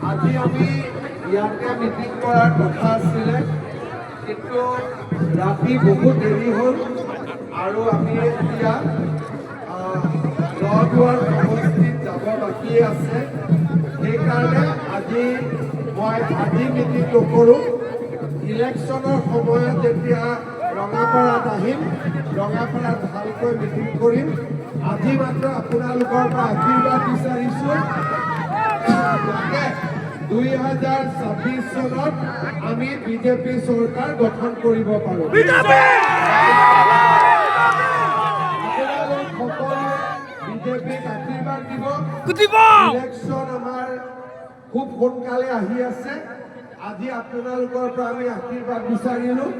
আজি আমি ইয়াতে মিটিং কৰাৰ কথা আছিলে, কিন্তু ৰাতি বহুত দেৰি হ'ল আৰু আমি এতিয়া নদুৱাৰ সমষ্টিত যাব বাকী আছে। সেইকাৰণে আজি মই মিটিং নকৰোঁ। ইলেকশ্যনৰ সময়ত যেতিয়া ৰঙাপাৰাত আহিম, ৰঙাপাৰাত ভালকৈ মিটিং কৰিম। আজি মাত্ৰ আপোনালোকৰ পৰা আশীৰ্বাদ বিচাৰিছোঁ, যাতে 2026 চনত আমি বিজেপি চৰকাৰ গঠন কৰিব পাৰোঁ। আপোনালোক সকলোৱে বিজেপিক আশীৰ্বাদ দিব। ইলেকশ্যন আমাৰ খুব সোনকালে আহি আছে। আজি আপোনালোকৰ পৰা আমি আশীৰ্বাদ বিচাৰিলোঁ।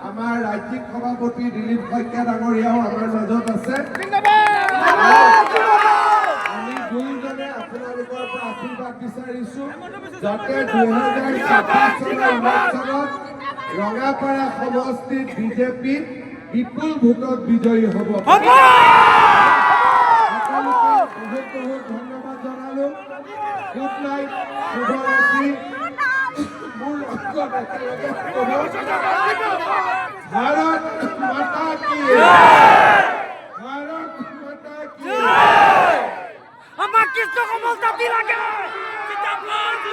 আমাৰ ৰাজ্যিক সভাপতি দিলীপ শইকীয়া ডাঙৰীয়াও আমাৰ মাজত আছে। আমি দুয়োজনে আপোনালোকৰ পৰা আশীৰ্বাদ বিচাৰিছোঁ, যাতে 2026 চনৰ ইলেকশ্যনত ৰঙাপাৰা সমষ্টিত বিজেপি বিপুল ভোটত বিজয়ী হ'ব। সকলোকে বহুত বহুত ধন্যবাদ জনালোঁ। গুড নাইট, শুভৰাত্ৰি। মোৰ লগত একেলগে ভাৰত মাতা কি, ভাৰত মাতা কি। আমাৰ কৃষ্ণ কমল জাতি লাগে।